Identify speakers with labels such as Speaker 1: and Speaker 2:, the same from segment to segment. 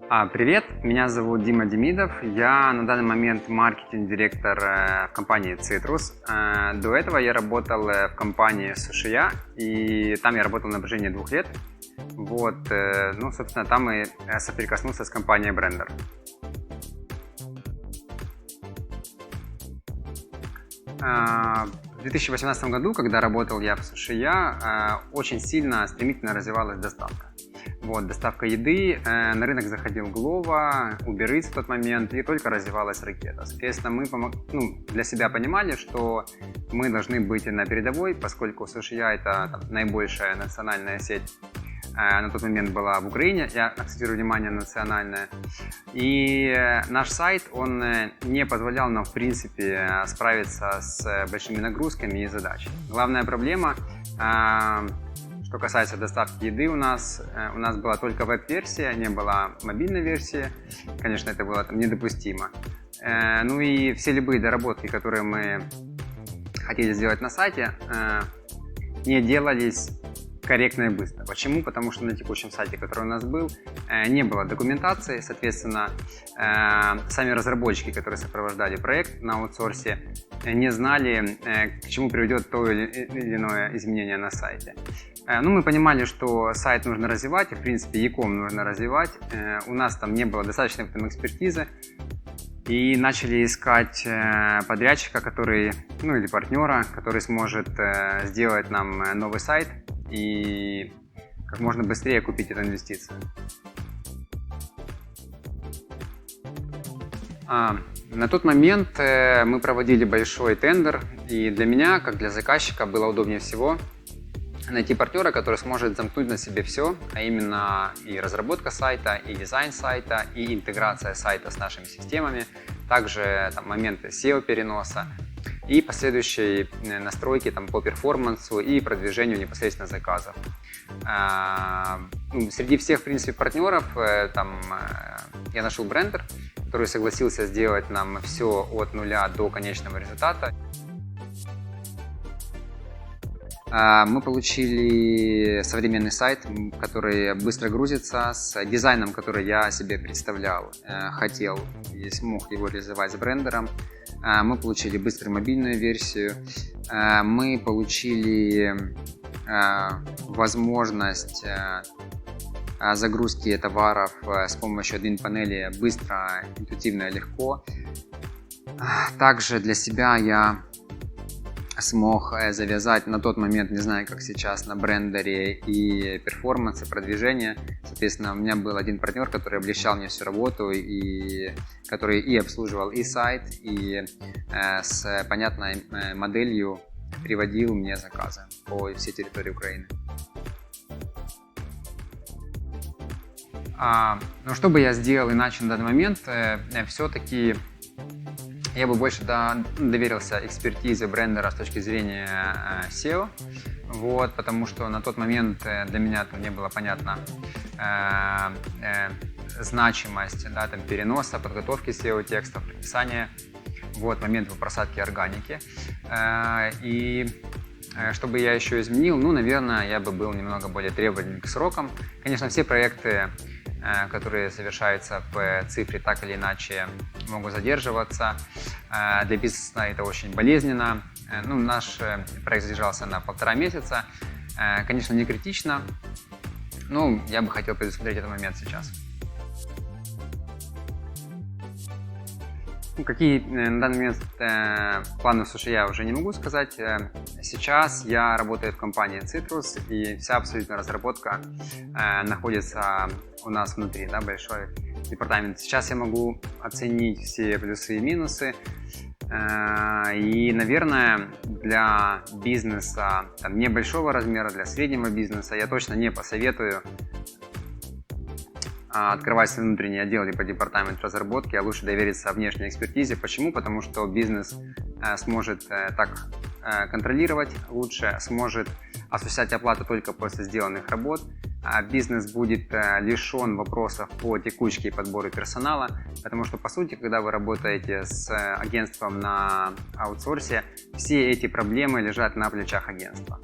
Speaker 1: Привет, меня зовут Дима Демидов, я на данный момент маркетинг-директор в компании Citrus. До этого я работал в компании Сушия, и там я работал на протяжении 2 лет. Собственно, там и соприкоснулся с компанией Blender. В 2018 году, когда работал я в Сушия, очень сильно, стремительно развивалась доставка. Доставка еды, на рынок заходил Glovo, Uber Eats в тот момент, и только развивалась ракета. Соответственно, мы для себя понимали, что мы должны быть на передовой, поскольку Сушия — это наибольшая национальная сеть на тот момент была в Украине, я акцентирую внимание, национальная. И наш сайт, он не позволял нам, в принципе, справиться с большими нагрузками и задачами. Главная проблема, что касается доставки еды, у нас была только веб-версия, не было мобильной версии. Конечно, это было недопустимо. И все любые доработки, которые мы хотели сделать на сайте, не делались корректно и быстро. Почему? Потому что на текущем сайте, который у нас был, не было документации, соответственно, сами разработчики, которые сопровождали проект на аутсорсе, не знали, к чему приведет то или иное изменение на сайте. Мы понимали, что сайт нужно развивать, и, в принципе, e-com нужно развивать. У нас там не было достаточной экспертизы, и начали искать подрядчика, или партнера, который сможет сделать нам новый сайт и как можно быстрее купить эту инвестицию. На тот момент мы проводили большой тендер, и для меня, как для заказчика, было удобнее всего найти партнера, который сможет замкнуть на себе все, а именно и разработка сайта, и дизайн сайта, и интеграция сайта с нашими системами, также моменты SEO-переноса и последующие настройки по перформансу и продвижению непосредственно заказов. Среди всех, в принципе, партнеров я нашел Blender, который согласился сделать нам все от нуля до конечного результата. Мы получили современный сайт, который быстро грузится, с дизайном, который я себе представлял, хотел и смог его реализовать с брендером. Мы получили быструю мобильную версию, мы получили возможность загрузки товаров с помощью админ-панели быстро, интуитивно и легко. Также для себя я смог завязать на тот момент, не знаю как сейчас, на брендере и перформанс, и продвижение. Соответственно, у меня был один партнер, который облегчал мне всю работу, и который и обслуживал и сайт, и с понятной моделью приводил мне заказы по всей территории Украины. Что бы я сделал иначе на данный момент, все-таки я бы больше доверился экспертизе брендера с точки зрения SEO, потому что на тот момент для меня не было понятна значимость переноса, подготовки SEO-текстов, описания, момент просадки органики. И что бы я еще изменил, наверное, я бы был немного более требователен к срокам. Конечно, все проекты, которые совершаются в цифре, так или иначе могут задерживаться. Для бизнеса это очень болезненно. Наш проект задержался на 1,5 месяца. Конечно, не критично, но я бы хотел предусмотреть этот момент сейчас. Какие на данный момент планы в Сушия я уже не могу сказать. Сейчас я работаю в компании Citrus, и вся абсолютно разработка находится у нас внутри, большой департамент. Сейчас я могу оценить все плюсы и минусы. И, наверное, для бизнеса небольшого размера, для среднего бизнеса я точно не посоветую открывать свой внутренний отдел либо департамент разработки, а лучше довериться внешней экспертизе. Почему? Потому что бизнес сможет так контролировать лучше, сможет осуществлять оплату только после сделанных работ. Бизнес будет лишен вопросов по текучке и подбору персонала, потому что, по сути, когда вы работаете с агентством на аутсорсе, все эти проблемы лежат на плечах агентства.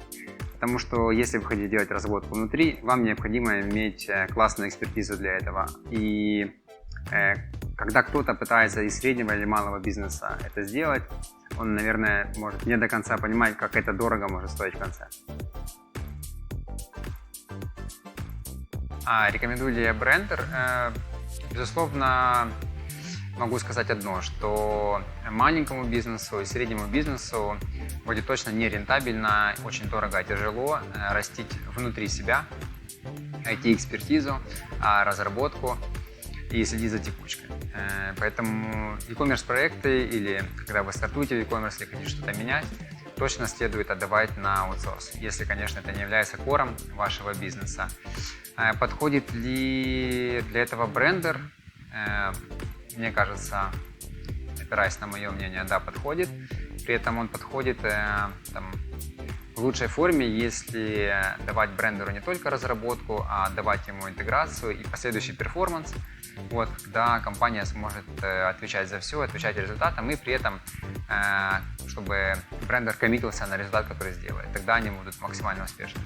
Speaker 1: Потому что если вы хотите делать разработку внутри, вам необходимо иметь классную экспертизу для этого. И когда кто-то пытается из среднего или малого бизнеса это сделать, он, наверное, может не до конца понимать, как это дорого может стоить в конце. Рекомендую ли я Blender? Безусловно, могу сказать одно, что маленькому бизнесу и среднему бизнесу будет точно не рентабельно, очень дорого и тяжело растить внутри себя IT-экспертизу, разработку и следить за текучкой. Поэтому e-commerce проекты или когда вы стартуете в e-commerce или хотите что-то менять, точно следует отдавать на аутсорс, если, конечно, это не является кором вашего бизнеса. Подходит ли для этого Blender? Мне кажется, опираясь на мое мнение, да, подходит. При этом он подходит в лучшей форме, если давать брендеру не только разработку, а давать ему интеграцию и последующий перформанс, когда компания сможет отвечать за все, отвечать результатам, и при этом, чтобы брендер коммитился на результат, который сделает. Тогда они будут максимально успешны.